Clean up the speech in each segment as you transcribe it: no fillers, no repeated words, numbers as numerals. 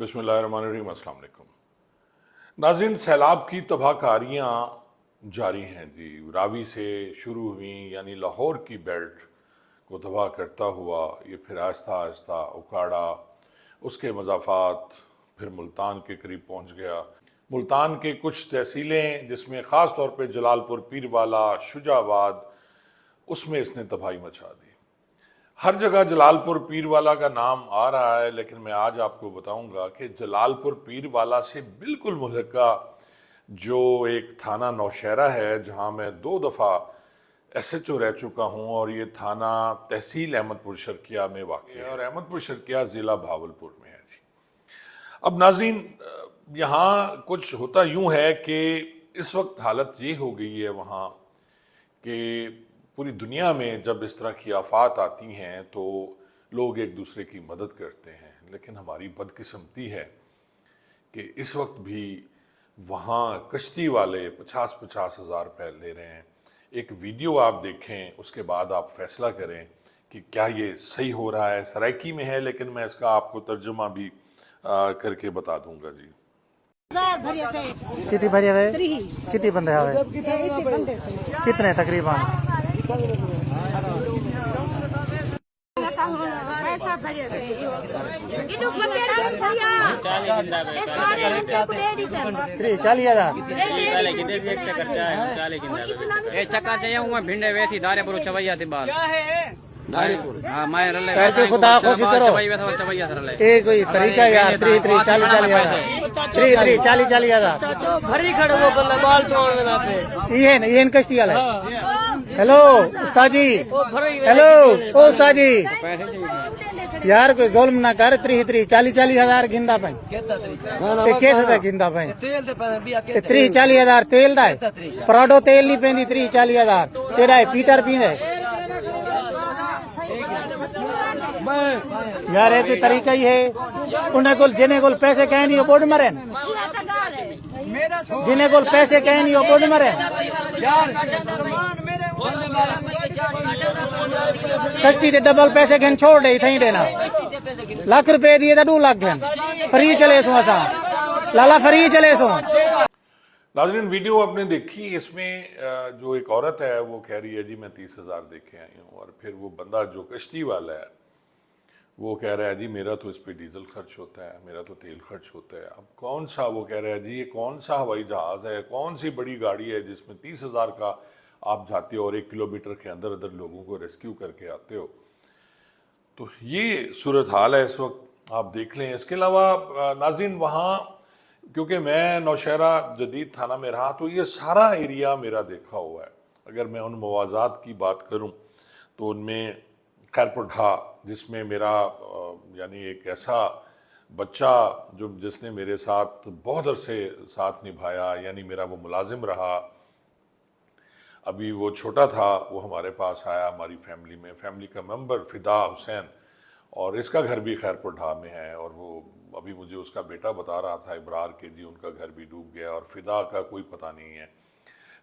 बिस्मिल्लाहिर्रहमानिर्रहीम। अस्सलाम वालेकुम नाज़रीन, सैलाब की तबाहकारियाँ जारी हैं जी। रावी से शुरू हुई, यानी लाहौर की बेल्ट को तबाह करता हुआ ये फिर आहिस्ता आहिस्ता उकाड़ा, उसके मज़ाफ़ात फिर मुल्तान के करीब पहुँच गया। मुल्तान के कुछ तहसीलें जिसमें ख़ास तौर पे जलालपुर, पीरवाला, शुजाबाद, उसमें इसने तबाही मचा दी। हर जगह जलालपुर पीरवाला का नाम आ रहा है, लेकिन मैं आज आपको बताऊंगा कि जलालपुर पीरवाला से बिल्कुल मुल्हका जो एक थाना नौशहरा है, जहां मैं 2 दफ़ा SHO रह चुका हूं, और ये थाना तहसील अहमदपुर शर्किया में वाक़ है, और अहमदपुर शर्किया ज़िला भावलपुर में है जी। अब नाज़रीन, यहाँ कुछ होता यूँ है कि इस वक्त हालत ये हो गई है वहाँ कि पूरी दुनिया में जब इस तरह की आफात आती हैं तो लोग एक दूसरे की मदद करते हैं, लेकिन हमारी बदकिस्मती है कि इस वक्त भी वहाँ कश्ती वाले 50-50 हज़ार रुपये ले रहे हैं। एक वीडियो आप देखें, उसके बाद आप फैसला करें कि क्या ये सही हो रहा है। सराइकी में है, लेकिन मैं इसका आपको तर्जुमा भी करके बता दूंगा जी। कितनी भरी है? कितनी बंदे हैं? कितने तकरीबन? चक्कर चाहिए भिंडे वैसी दारे पर चवैया थी बाल हाँ मैं खुदा को फिक्र हो एक कोई तरीका यार 40 हज़ार भरी खड़े वो बाल छोड़ ये कश्ती वाला हेलो उस्ताद जी, हेलो ओ उस्ताद जी, यार कोई जुल्म ना कर। 40 हज़ार गिंदा पाई कैसे गिंदा पाई 40 हज़ार तेल दा पराडो तेल नहीं पेंदी 40 हज़ार तेरा है पीटर पींदे यार। एक तरीका ही है उन्हें को जिन्हें को पैसे कह नहीं बोर्ड मरे, जिन्हें को पैसे कह नहीं बोर्ड मरे कश्ती दे डबल पैसे घन छोड़ दे थी देना लाख रुपए दिए तो 2 लाख घन फ्री चले सो असा लाला फ्री चले सो। नाज़रीन, वीडियो आपने देखी, इसमें जो एक औरत है वो कह रही है जी मैं 30 हज़ार देखे आई हूँ, और फिर वो बंदा जो कश्ती वाला है वो कह रहा है जी मेरा तो इस पे डीजल खर्च होता है, मेरा तो तेल खर्च होता है। अब कौन सा, वो कह रहा है जी ये कौन सा हवाई जहाज़ है, कौन सी बड़ी गाड़ी है जिसमें 30 हज़ार का आप जाते हो और 1 किलोमीटर के अंदर अंदर लोगों को रेस्क्यू करके आते हो। तो ये सूरत हाल है इस वक्त, आप देख लें। इसके अलावा नाज़रीन, वहाँ क्योंकि मैं नौशहरा जदीद थाना में रहा तो ये सारा एरिया मेरा देखा हुआ है। अगर मैं उन मवाज़ात की बात करूँ तो उनमें खैरपुर ढा, जिसमें मेरा यानी एक ऐसा बच्चा जिसने मेरे साथ बहुत अरसे साथ निभाया, यानी मेरा वो मुलाजिम रहा, अभी वो छोटा था, वो हमारे पास आया, हमारी फैमिली का मेंबर फ़िदा हुसैन, और इसका घर भी खैरपुर ढा में है। और वो अभी मुझे उसका बेटा बता रहा था इब्रार के जी उनका घर भी डूब गया, और फ़िदा का कोई पता नहीं है।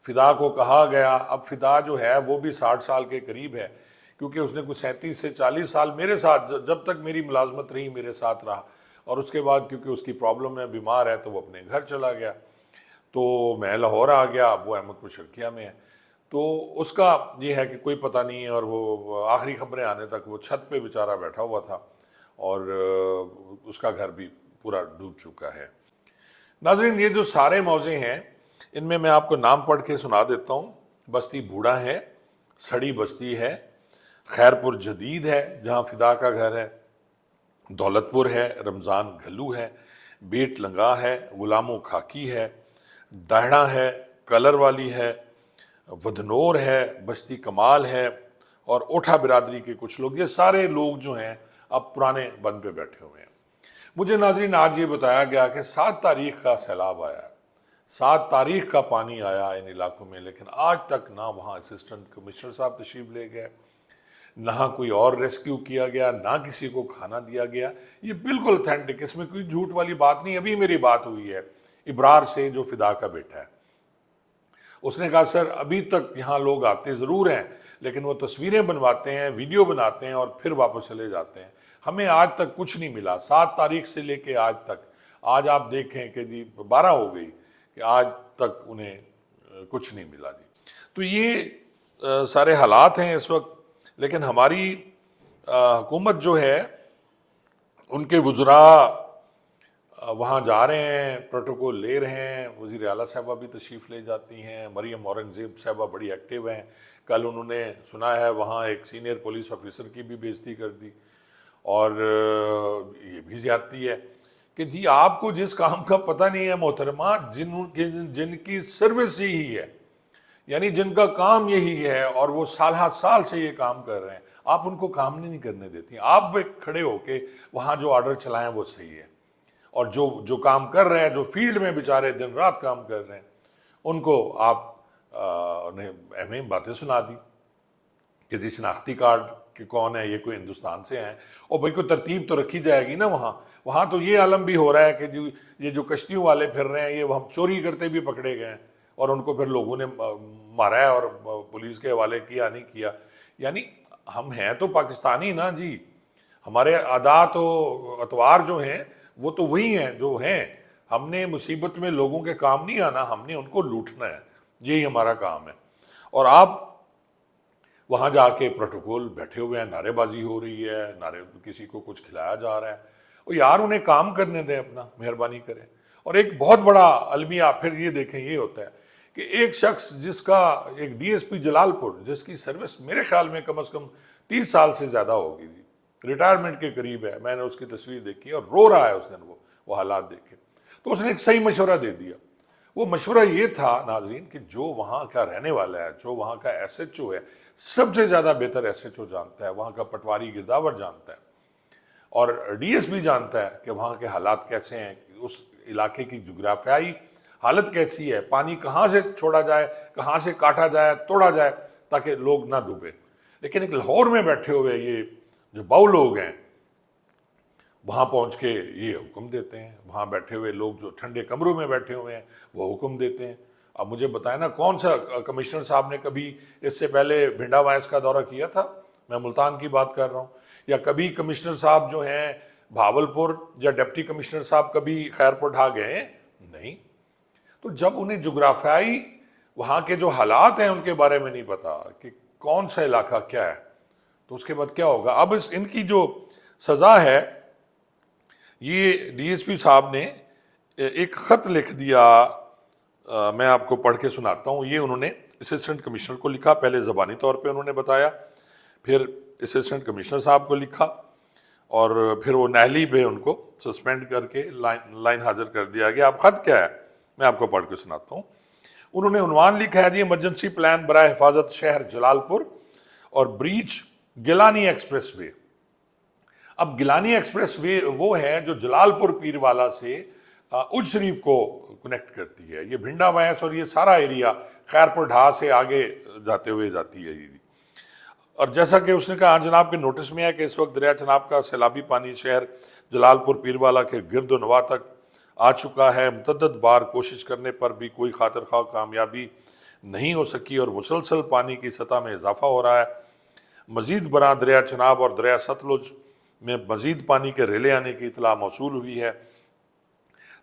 फ़िदा को कहा गया, अब फ़िदा जो है वो भी 60 साल के करीब है, क्योंकि उसने कुछ 37 से 40 साल मेरे साथ, जब तक मेरी मुलाजमत रही मेरे साथ रहा, और उसके बाद क्योंकि उसकी प्रॉब्लम है, बीमार है, तो वो अपने घर चला गया। तो मैं लाहौर आ गया, वो अहमदपुर शर्किया में है। तो उसका ये है कि कोई पता नहीं है, और वो आखिरी खबरें आने तक वो छत पे बेचारा बैठा हुआ था, और उसका घर भी पूरा डूब चुका है। नाज़रीन, ये जो सारे मौज़े हैं इनमें मैं आपको नाम पढ़ के सुना देता हूँ। बस्ती बूढ़ा है, सड़ी बस्ती है, खैरपुर जदीद है जहाँ फ़िदा का घर है, दौलतपुर है, रमज़ान घल्लू है, बेट लंगा है, गुलामो खाकी है, दाहड़ा है, कलर वाली है, वधनोर है, बस्ती कमाल है, और ओठा बिरादरी के कुछ लोग। ये सारे लोग जो हैं अब पुराने बंद पे बैठे हुए हैं। मुझे नाज़रीन आज ये बताया गया कि 7 तारीख का सैलाब आया, 7 तारीख का पानी आया इन इलाकों में, लेकिन आज तक ना वहाँ असिस्टेंट कमिश्नर साहब तशरीफ़ ले गए, ना कोई और रेस्क्यू किया गया, ना किसी को खाना दिया गया। ये बिल्कुल ऑथेंटिक, इसमें कोई झूठ वाली बात नहीं। अभी मेरी बात हुई है इब्रार से, जो फ़िदा का बेटा है, उसने कहा सर अभी तक यहाँ लोग आते ज़रूर हैं, लेकिन वो तस्वीरें बनवाते हैं, वीडियो बनाते हैं और फिर वापस चले जाते हैं। ہمیں آج تک کچھ نہیں ملا، 7 تاریخ سے لے کے آج تک. آج آپ دیکھیں کہ جی 12 ہو گئی کہ آج تک انہیں کچھ نہیں ملا جی. تو یہ سارے حالات ہیں اس وقت. لیکن ہماری حکومت جو ہے، ان کے وزراء وہاں جا رہے ہیں، پروٹوکول لے رہے ہیں. وزیر اعلیٰ صاحبہ بھی تشریف لے جاتی ہیں، مریم اورنگزیب صاحبہ بڑی ایکٹیو ہیں. کل انہوں نے سنا ہے وہاں ایک سینئر پولیس آفیسر کی بھی بےعزتی کر دی. اور یہ بھی زیادتی ہے کہ جی آپ کو جس کام کا پتہ نہیں ہے محترمہ، جن کی سروس یہی ہے، یعنی جن کا کام یہی ہے اور وہ سالہ سال سے یہ کام کر رہے ہیں، آپ ان کو کام نہیں کرنے دیتی. آپ وہ کھڑے ہو کے وہاں جو آرڈر چلائیں وہ صحیح ہے، اور جو کام کر رہے ہیں، جو فیلڈ میں بیچارے دن رات کام کر رہے ہیں، ان کو آپ انہیں اہم باتیں سنا دی کہ جی شناختی کارڈ کہ کون ہے، یہ کوئی ہندوستان سے ہیں. اور بھائی کوئی ترتیب تو رکھی جائے گی نا. وہاں تو یہ عالم بھی ہو رہا ہے کہ یہ جو کشتیوں والے پھر رہے ہیں، یہ ہم چوری کرتے بھی پکڑے گئے ہیں اور ان کو پھر لوگوں نے مارا ہے اور پولیس کے حوالے کیا نہیں کیا. یعنی ہم ہیں تو پاکستانی نا جی، ہمارے عادات و اطوار جو ہیں وہ تو وہی ہیں جو ہیں. ہم نے مصیبت میں لوگوں کے کام نہیں آنا، ہم نے ان کو لوٹنا ہے، یہی ہمارا کام ہے. اور آپ وہاں جا کے پروٹوکول بیٹھے ہوئے ہیں، نعرے بازی ہو رہی ہے، کسی کو کچھ کھلایا جا رہا ہے. اور یار انہیں کام کرنے دیں اپنا، مہربانی کریں. اور ایک بہت بڑا المیہ پھر یہ دیکھیں یہ ہوتا ہے کہ ایک شخص جس کا ایک ڈی ایس پی جلال پور، جس کی سروس میرے خیال میں کم از کم 30 سال سے زیادہ ہوگی جی، ریٹائرمنٹ کے قریب ہے. میں نے اس کی تصویر دیکھی اور رو رہا ہے اس دن وہ حالات دیکھ کے. تو اس نے ایک صحیح مشورہ دے دیا. وہ مشورہ یہ تھا ناظرین کہ جو وہاں کا رہنے والا ہے، جو وہاں کا ایس ایچ او ہے، سب سے زیادہ بہتر ایس ایچ او جانتا ہے، وہاں کا پٹواری گرداور جانتا ہے، اور ڈی ایس بھی جانتا ہے کہ وہاں کے حالات کیسے ہیں، اس علاقے کی جغرافیائی حالت کیسی ہے، پانی کہاں سے چھوڑا جائے، کہاں سے کاٹا جائے، توڑا جائے تاکہ لوگ نہ ڈوبے. لیکن ایک لاہور میں بیٹھے ہوئے یہ جو باؤ لوگ ہیں، وہاں پہنچ کے یہ حکم دیتے ہیں. وہاں بیٹھے ہوئے لوگ جو ٹھنڈے کمروں میں بیٹھے ہوئے ہیں وہ حکم دیتے ہیں. اب مجھے بتائیں نا کون سا کمشنر صاحب نے کبھی اس سے پہلے بھنڈا وائس کا دورہ کیا تھا؟ میں ملتان کی بات کر رہا ہوں. یا کبھی کمشنر صاحب جو ہیں بھاولپور یا ڈپٹی کمشنر صاحب کبھی خیرپور ڈھا گئے؟ نہیں. تو جب انہیں جغرافیائی وہاں کے جو حالات ہیں ان کے بارے میں نہیں پتا کہ کون سا علاقہ کیا ہے، تو اس کے بعد کیا ہوگا؟ اب ان کی جو سزا ہے، یہ ڈی ایس پی صاحب نے ایک خط لکھ دیا، میں آپ کو پڑھ کے سناتا ہوں. یہ انہوں نے اسسٹنٹ کمشنر کو لکھا، پہلے زبانی طور پہ انہوں نے بتایا، پھر اسسٹنٹ کمشنر صاحب کو لکھا، اور پھر وہ نہلی پہ ان کو سسپینڈ کر کے لائن حاضر کر دیا گیا. اب خط کیا ہے میں آپ کو پڑھ کے سناتا ہوں. انہوں نے عنوان لکھا ہے جی ایمرجنسی پلان برائے حفاظت شہر جلال پور اور بریچ گیلانی ایکسپریس وے. اب گیلانی ایکسپریس وے وہ ہے جو جلال پور پیر والا سے اج شریف کو کنیکٹ کرتی ہے. یہ بھنڈا وائس اور یہ سارا ایریا خیرپور ڈھا سے آگے جاتے ہوئے جاتی ہے. اور جیسا کہ اس نے کہا جناب کے نوٹس میں ہے کہ اس وقت دریا چناب کا سیلابی پانی شہر جلال پور پیر والا کے گرد و نواح تک آ چکا ہے. متعدد بار کوشش کرنے پر بھی کوئی خاطر خواہ کامیابی نہیں ہو سکی اور مسلسل پانی کی سطح میں اضافہ ہو رہا ہے. مزید برآں دریا چناب اور دریا ستلج میں مزید پانی کے ریلے آنے کی اطلاع موصول ہوئی ہے.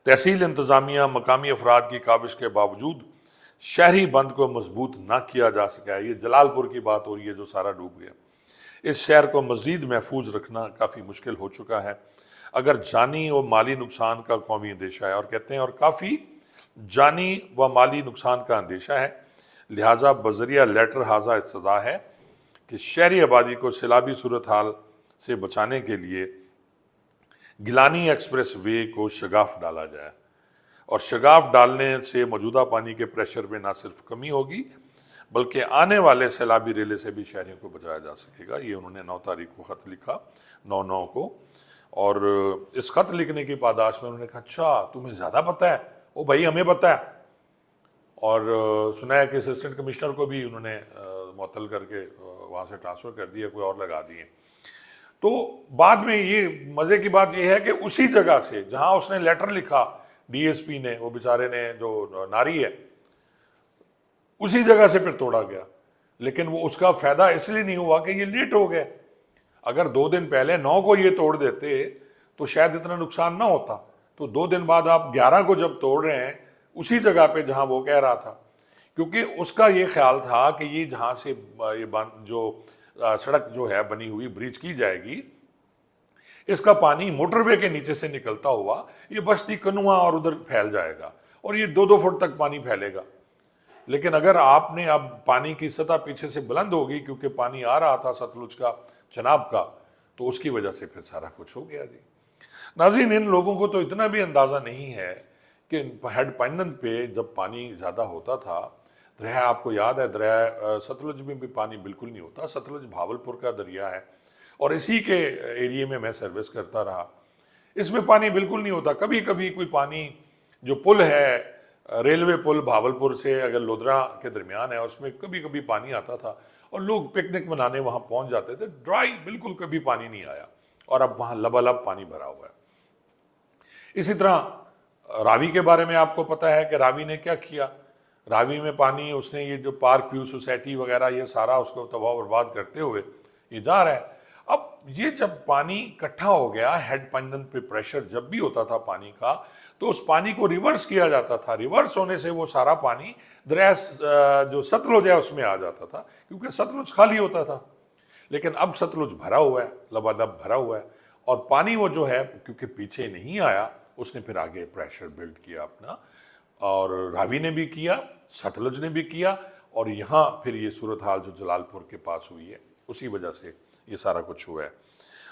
تحصیل انتظامیہ مقامی افراد کی کاوش کے باوجود شہری بند کو مضبوط نہ کیا جا سکا ہے. یہ جلال پور کی بات ہو رہی ہے جو سارا ڈوب گیا. اس شہر کو مزید محفوظ رکھنا کافی مشکل ہو چکا ہے اگر جانی و مالی نقصان کا قومی اندیشہ ہے. اور کہتے ہیں اور کافی جانی و مالی نقصان کا اندیشہ ہے، لہٰذا بذریعہ لیٹر حاضہ استدعا ہے کہ شہری آبادی کو سیلابی صورتحال سے بچانے کے لیے گیلانی ایکسپریس وے کو شگاف ڈالا جائے. اور شگاف ڈالنے سے موجودہ پانی کے پریشر میں نہ صرف کمی ہوگی بلکہ آنے والے سیلابی ریلے سے بھی شہریوں کو بچایا جا سکے گا. یہ انہوں نے 9 تاریخ کو خط لکھا، 9/9 کو. اور اس خط لکھنے کی پاداش میں انہوں نے کہا اچھا تمہیں زیادہ پتہ ہے؟ او بھائی ہمیں پتہ ہے. اور سنا ہے کہ اسسٹنٹ کمشنر کو بھی انہوں نے معطل کر کے وہاں سے ٹرانسفر کر دیا، کوئی اور لگا دیے. تو بعد میں یہ مزے کی بات یہ ہے کہ اسی جگہ سے جہاں اس نے لیٹر لکھا ڈی ایس پی نے، وہ بیچارے نے جو ناری ہے، اسی جگہ سے پھر توڑا گیا. لیکن وہ اس کا فائدہ اس لیے نہیں ہوا کہ یہ لیٹ ہو گئے. अगर 2 दिन पहले 9 को ये तोड़ देते तो शायद इतना नुकसान ना होता। तो 2 दिन बाद आप 11 को जब तोड़ रहे हैं उसी जगह पे जहां वो कह रहा था, क्योंकि उसका ये ख्याल था कि ये जहां से ये जो सड़क जो है बनी हुई ब्रिज की जाएगी, इसका पानी मोटरवे के नीचे से निकलता हुआ ये बस्ती कनुआ और उधर फैल जाएगा और ये 2-2 फुट तक पानी फैलेगा। लेकिन अगर आपने अब पानी की सतह पीछे से बुलंद होगी क्योंकि पानी आ रहा था सतलुज का, चनाब का, तो उसकी वजह से फिर सारा कुछ हो गया जी। नाज़रीन, इन लोगों को तो इतना भी अंदाज़ा नहीं है कि हेड पंजन पे जब पानी ज़्यादा होता था, दरिया, आपको याद है दरिया सतलुज में भी पानी बिल्कुल नहीं होता। सतलुज भावलपुर का दरिया है और इसी के एरिए में मैं सर्विस करता रहा। इसमें पानी बिल्कुल नहीं होता। कभी कभी कोई पानी, जो पुल है, रेलवे पुल भावलपुर से अगर लोधरा के दरमियान है, उसमें कभी कभी पानी आता था और लोग पिकनिक मनाने वहाँ पहुँच जाते थे। ड्राई बिल्कुल कभी पानी नहीं आया और अब वहाँ लबालब पानी भरा हुआ है। इसी तरह रावी के बारे में आपको पता है कि रावी ने क्या किया। रावी में पानी उसने ये जो पार्क व्यू सोसाइटी वगैरह ये सारा उसको तबाह बर्बाद करते हुए ये जा रहा है। अब ये जब पानी इकट्ठा हो गया, हेड पंजन पे प्रेशर जब भी होता था पानी का, तो उस पानी को रिवर्स किया जाता था। रिवर्स होने से वो सारा पानी दरिया जो सतलुज है उसमें आ जाता था, क्योंकि सतलुज खाली होता था। लेकिन अब सतलुज भरा हुआ है, लबालब भरा हुआ है, और पानी वो जो है क्योंकि पीछे नहीं आया, उसने फिर आगे प्रेशर बिल्ड किया अपना, और रावी ने भी किया, सतलुज ने भी किया, और यहाँ फिर ये सूरत हाल जो जलालपुर के पास हुई है उसी वजह से ये सारा कुछ हुआ है।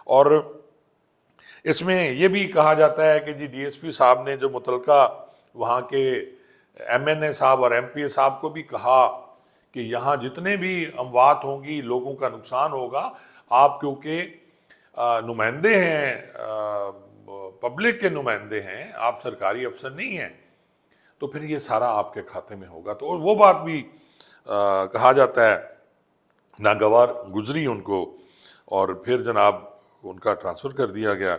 और इसमें ये भी कहा जाता है कि जी डीएसपी साहब ने जो मुतलका वहाँ के एमएनए साहब और एमपीए साहब को भी कहा कि यहाँ जितने भी अमवात होंगी, लोगों का नुकसान होगा, आप क्योंकि नुमाइंदे हैं, पब्लिक के नुमाइंदे हैं, आप सरकारी अफसर नहीं हैं, तो फिर ये सारा आपके खाते में होगा। तो वो बात भी कहा जाता है, नागवार गुजरी उनको, और फिर जनाब उनका ट्रांसफ़र कर दिया गया।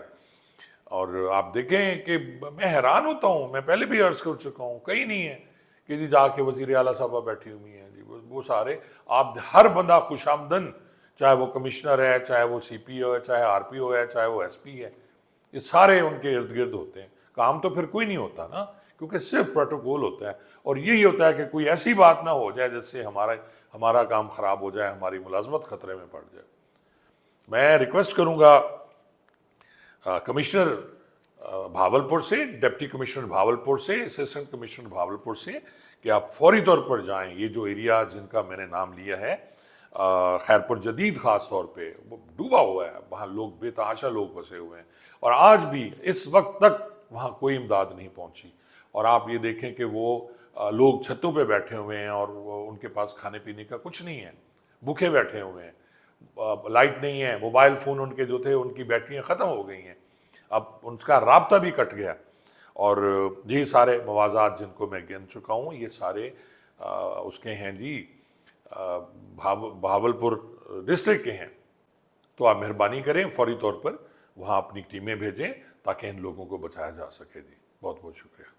और आप देखें कि मैं हैरान होता हूँ, मैं पहले भी अर्ज़ कर चुका हूँ, कहीं नहीं है कि जी जाके वज़ीर आला साहबा बैठी हुई हैं जी, वो सारे आप हर बंदा खुशामदन, चाहे वो कमिश्नर है, चाहे वो सीपीओ है, चाहे आरपीओ है, चाहे वो एसपी है, ये सारे उनके इर्द गिर्द होते हैं। काम तो फिर कोई नहीं होता ना, क्योंकि सिर्फ प्रोटोकॉल होता है, और यही होता है कि कोई ऐसी बात ना हो जाए जिससे हमारा काम ख़राब हो जाए, हमारी मुलाजमत ख़तरे में पड़ जाए। मैं रिक्वेस्ट करूँगा कमिश्नर भावलपुर से, डिप्टी कमिश्नर भावलपुर से, असिस्टेंट कमिश्नर भावलपुर से, कि आप फौरी तौर पर जाएं। ये जो एरिया जिनका मैंने नाम लिया है, खैरपुर जदीद ख़ास तौर पे, वो डूबा हुआ है, वहाँ लोग बेतहाशा लोग बसे हुए हैं, और आज भी इस वक्त तक वहाँ कोई इमदाद नहीं पहुँची। और आप ये देखें कि वो लोग छतों पे बैठे हुए हैं और उनके पास खाने पीने का कुछ नहीं है, भूखे बैठे हुए हैं, लाइट नहीं है, मोबाइल फ़ोन उनके जो थे उनकी बैटरियाँ ख़त्म हो गई हैं, अब उनका राब्ता भी कट गया। और ये सारे मवाज़ात जिनको मैं गिन चुका हूँ, ये सारे उसके हैं जी, भावलपुर डिस्ट्रिक्ट के हैं। तो आप मेहरबानी करें, फौरी तौर पर वहाँ अपनी टीमें भेजें ताकि इन लोगों को बचाया जा सके जी। बहुत बहुत शुक्रिया।